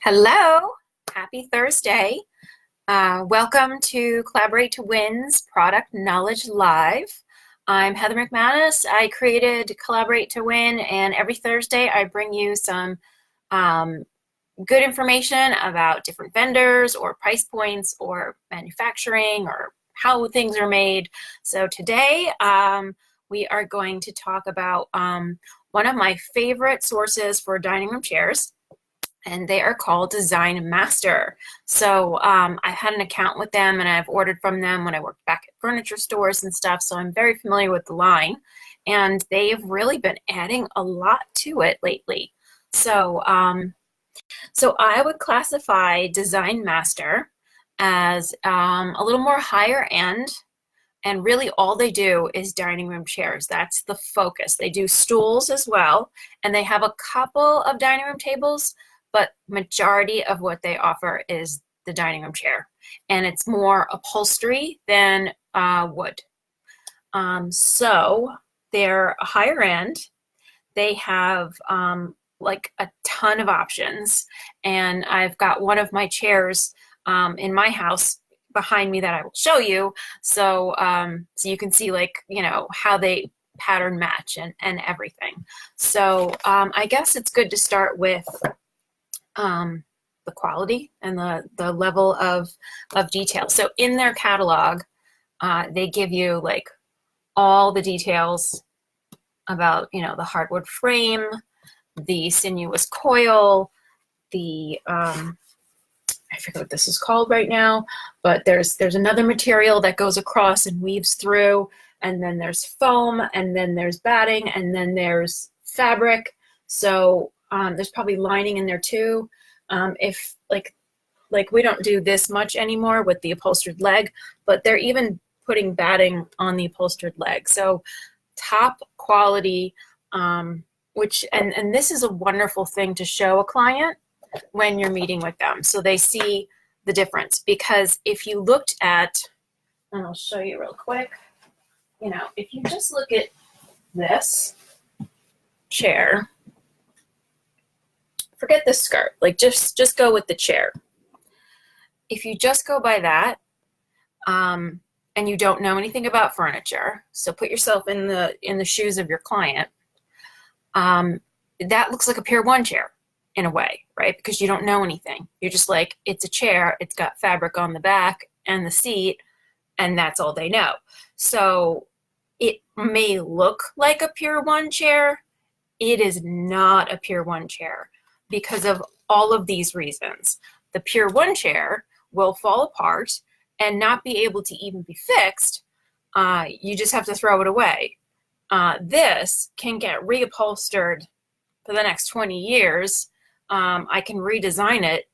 Hello, happy Thursday. Welcome to Collaborate to Win's Product Knowledge Live. I'm Heather McManus. I created Collaborate to Win, and every Thursday I bring you some good information about different vendors or price points or manufacturing or how things are made. So today we are going to talk about one of my favorite sources for dining room chairs, and they are called Design Master. So I've had an account with them and I've ordered from them when I worked back at furniture stores and stuff. So I'm very familiar with the line, and they've really been adding a lot to it lately. So I would classify Design Master as a little more higher end, and really all they do is dining room chairs. That's the focus. They do stools as well, and they have a couple of dining room tables, but majority of what they offer is the dining room chair, and it's more upholstery than wood. So they're a higher end. They have like a ton of options, and I've got one of my chairs in my house behind me that I will show you, so you can see, like, how they pattern match and everything. So I guess it's good to start with the quality and the level of detail. So in their catalog, they give you like all the details about the hardwood frame, the sinuous coil, the I forget what this is called right now, but there's another material that goes across and weaves through, and then there's foam, and then there's batting, and then there's fabric. So there's probably lining in there too. If like we don't do this much anymore with the upholstered leg, but they're even putting batting on the upholstered leg. So top quality, which and this is a wonderful thing to show a client when you're meeting with them, so they see the difference. Because if you looked at, and I'll show you real quick, if you just look at this chair, forget the skirt, like just go with the chair. If you just go by that, and you don't know anything about furniture, so put yourself in the shoes of your client, that looks like a Pier 1 chair in a way, right? Because you don't know anything. You're just like, it's a chair, it's got fabric on the back and the seat, and that's all they know. So it may look like a Pier 1 chair. It is not a Pier 1 chair because of all of these reasons. The Pier 1 chair will fall apart and not be able to even be fixed. You just have to throw it away. This can get reupholstered for the next 20 years. I can redesign it.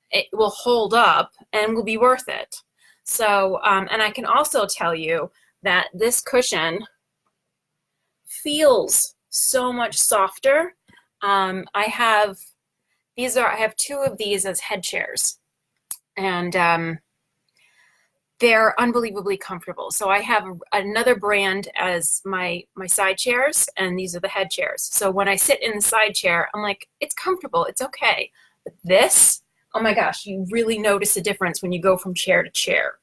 It will hold up and will be worth it. So, and I can also tell you that this cushion feels so much softer. I have two of these as head chairs, and they're unbelievably comfortable. So I have another brand as my side chairs, and these are the head chairs. So when I sit in the side chair, I'm like, it's comfortable, it's okay. But this, oh my gosh, you really notice a difference when you go from chair to chair.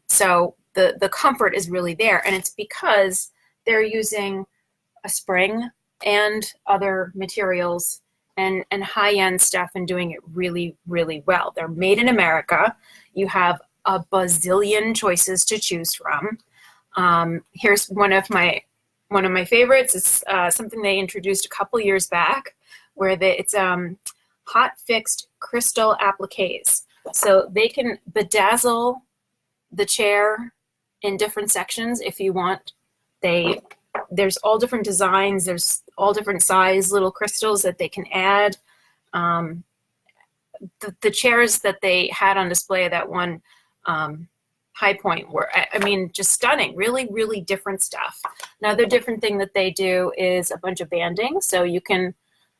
So the comfort is really there, and it's because they're using a spring and other materials and high-end stuff, and doing it really, really well. They're made in America. You have a bazillion choices to choose from. Here's one of my favorites. It's something they introduced a couple years back, where it's hot fixed crystal appliques. So they can bedazzle the chair in different sections if you want. There's all different designs. There's all different size little crystals that they can add. The chairs that they had on display at that one High Point were, I mean, just stunning. Really, really different stuff. Another different thing that they do is a bunch of banding, so you can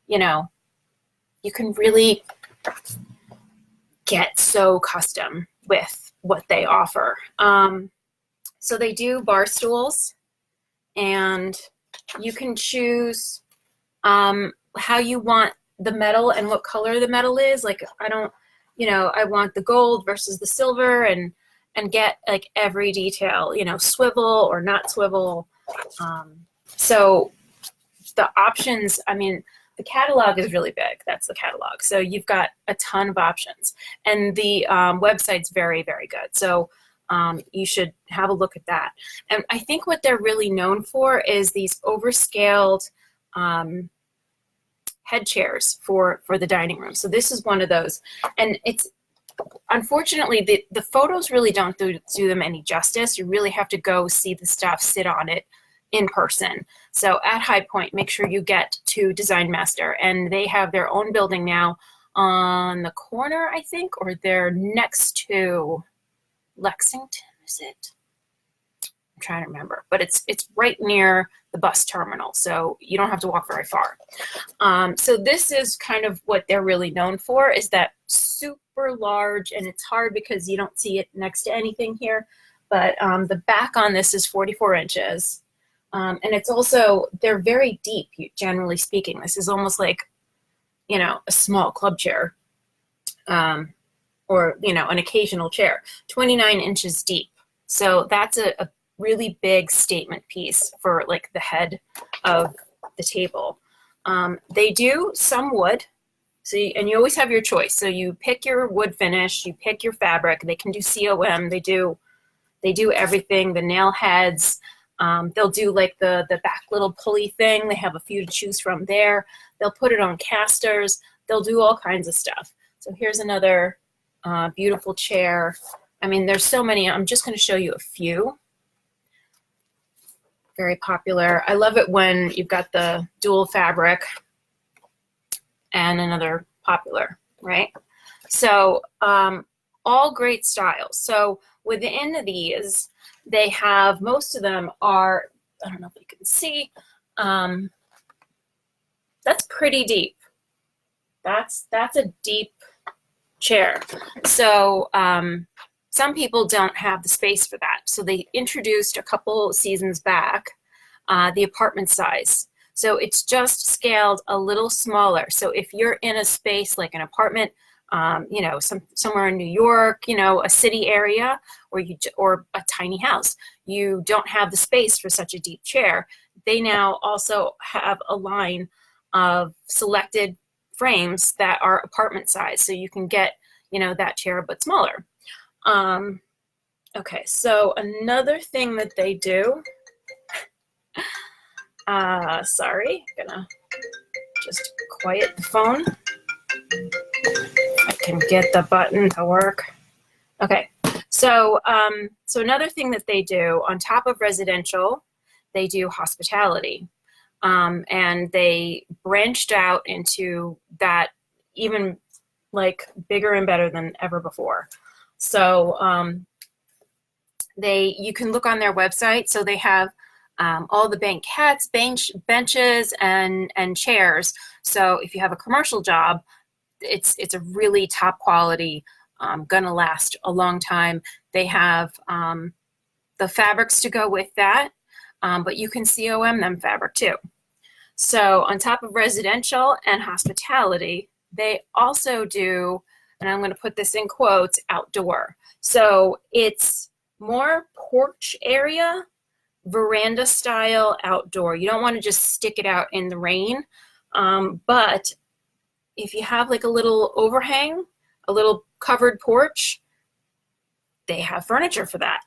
really get so custom with what they offer. So they do bar stools, and you can choose how you want the metal and what color the metal is. Like I don't, I want the gold versus the silver, and get like every detail, swivel or not swivel. So the options, I mean, the catalog is really big. That's the catalog. So you've got a ton of options, and the website's very, very good. So you should have a look at that. And I think what they're really known for is these overscaled head chairs for the dining room. So this is one of those, and it's unfortunately the photos really don't do them any justice. You really have to go see the stuff, sit on it in person. So at High Point, make sure you get to Design Master, and they have their own building now on the corner, I think, or they're next to Lexington, is it? I'm trying to remember, but it's right near the bus terminal, so you don't have to walk very far. So this is kind of what they're really known for, is that super large, and it's hard because you don't see it next to anything here, but the back on this is 44 inches. And it's also, they're very deep, generally speaking. This is almost like, a small club chair, or, an occasional chair, 29 inches deep. So that's a really big statement piece for like the head of the table. They do some wood, and you always have your choice. So you pick your wood finish, you pick your fabric. They can do COM. They do everything. The nail heads. They'll do like the back little pulley thing. They have a few to choose from there. They'll put it on casters. They'll do all kinds of stuff. So here's another beautiful chair. I mean, there's so many. I'm just going to show you a few. Very popular. I love it when you've got the dual fabric and another popular, right? So all great styles. So within these, they have, most of them are, I don't know if you can see, that's pretty deep. That's a deep chair. So some people don't have the space for that. So they introduced a couple seasons back the apartment size. So it's just scaled a little smaller. So if you're in a space like an apartment, somewhere in New York, a city area, or a tiny house, you don't have the space for such a deep chair. They now also have a line of selected frames that are apartment size, so you can get, that chair but smaller. Okay, so another thing that they do, sorry, gonna just quiet the phone. I can get the button to work. Okay, so another thing that they do on top of residential, they do hospitality, and they branched out into that even like bigger and better than ever before. So you can look on their website. So they have all the banquettes, benches, and chairs. So if you have a commercial job, it's a really top quality, gonna last a long time. They have the fabrics to go with that, but you can COM them fabric too. So on top of residential and hospitality, they also do, and I'm going to put this in quotes, outdoor. So it's more porch area, veranda style outdoor. You don't want to just stick it out in the rain, but if you have like a little overhang, a little covered porch, they have furniture for that.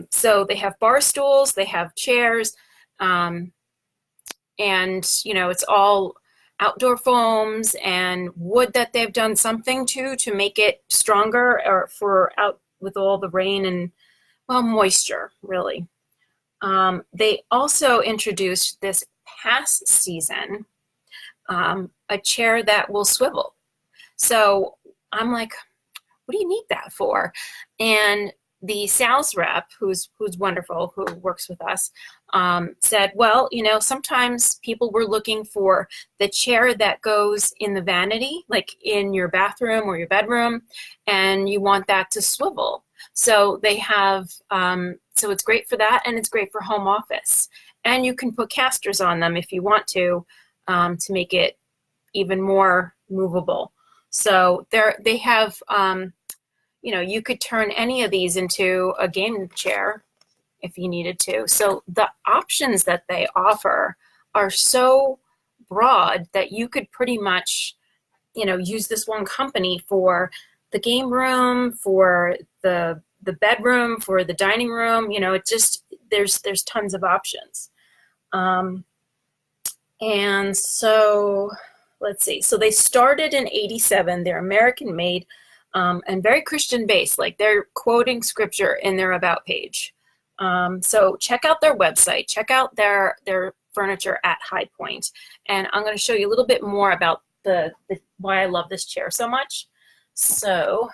So they have bar stools, they have chairs, and it's all outdoor foams and wood that they've done something to make it stronger, or for out with all the rain and, well, moisture, really. They also introduced this past season a chair that will swivel. So I'm like, what do you need that for? And the sales rep, who's wonderful, who works with us, said, well, sometimes people were looking for the chair that goes in the vanity, like in your bathroom or your bedroom, and you want that to swivel. So they have, so it's great for that, and it's great for home office. And you can put casters on them if you want to make it even more movable. So they have, you know, you could turn any of these into a game chair if you needed to. So the options that they offer are so broad that you could pretty much, you know, use this one company for the game room, for the bedroom, for the dining room. You know, it just, there's tons of options. And so let's see. So they started in '87. They're American made and very Christian based. Like they're quoting scripture in their about page. So check out their website. Check out their furniture at High Point. And I'm going to show you a little bit more about the why I love this chair so much. So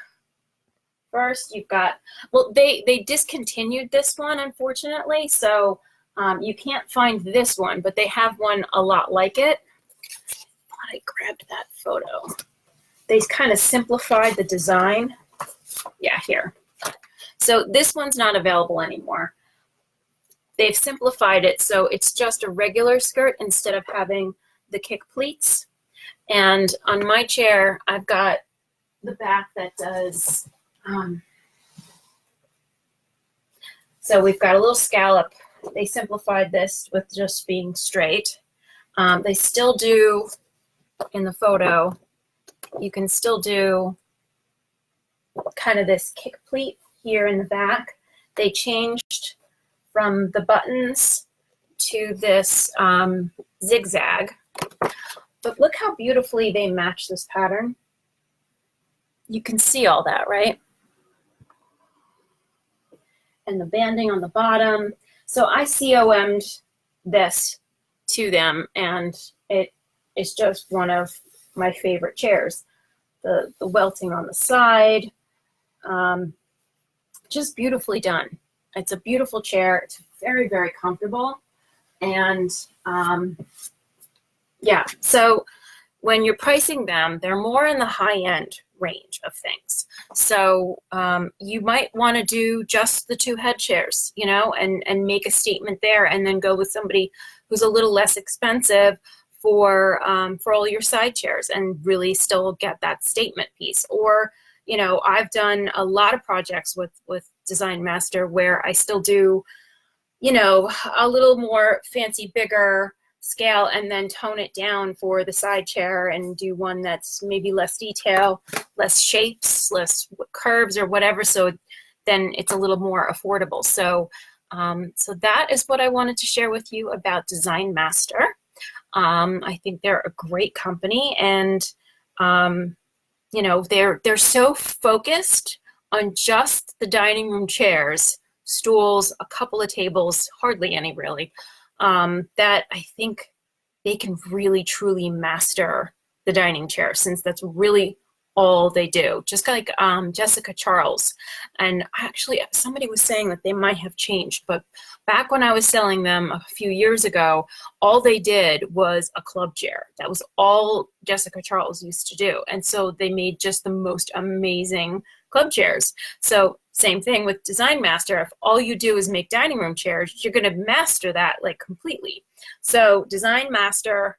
first you've got, well, they discontinued this one, unfortunately. So you can't find this one, but they have one a lot like it. I grabbed that photo. They kind of simplified the design. Yeah, here. So this one's not available anymore. They've simplified it so it's just a regular skirt instead of having the kick pleats. And on my chair, I've got the back that does, so we've got a little scallop. They simplified this with just being straight. They still do, in the photo, you can still do kind of this kick pleat here in the back. They changed from the buttons to this zigzag. But look how beautifully they match this pattern. You can see all that, right? And the banding on the bottom. So I COM'd this to them, and it is just one of my favorite chairs. The welting on the side, just beautifully done. It's a beautiful chair. It's very, very comfortable. And yeah, so when you're pricing them, they're more in the high-end range of things. So you might want to do just the two head chairs, you know, and make a statement there, and then go with somebody who's a little less expensive for all your side chairs and really still get that statement piece. Or, you know, I've done a lot of projects with Design Master where I still do, you know, a little more fancy, bigger scale, and then tone it down for the side chair and do one that's maybe less detail, less shapes, less curves or whatever. So then it's a little more affordable. So, so that is what I wanted to share with you about Design Master. I think they're a great company, and you know, they're so focused on just the dining room chairs, stools, a couple of tables, hardly any really, that I think they can really truly master the dining chair, since that's really all they do. Just like Jessica Charles. And actually somebody was saying that they might have changed, but back when I was selling them a few years ago, all they did was a club chair. That was all Jessica Charles used to do. And so they made just the most amazing club chairs. So same thing with Design Master. If all you do is make dining room chairs, you're going to master that like completely. So Design Master,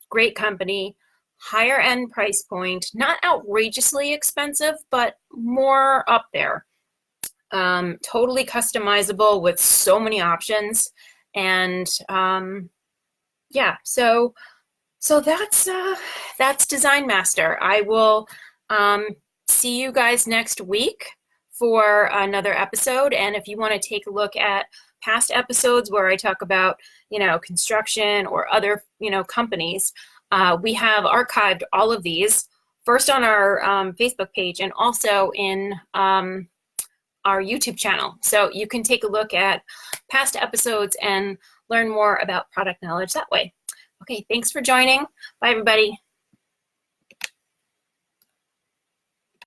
great company, higher end price point, not outrageously expensive, but more up there. Totally customizable with so many options. And yeah, so that's Design Master. I will see you guys next week for another episode. And if you want to take a look at past episodes where I talk about, you know, construction or other, you know, companies, we have archived all of these, first on our Facebook page and also in our YouTube channel. So you can take a look at past episodes and learn more about product knowledge that way. Okay, thanks for joining. Bye, everybody.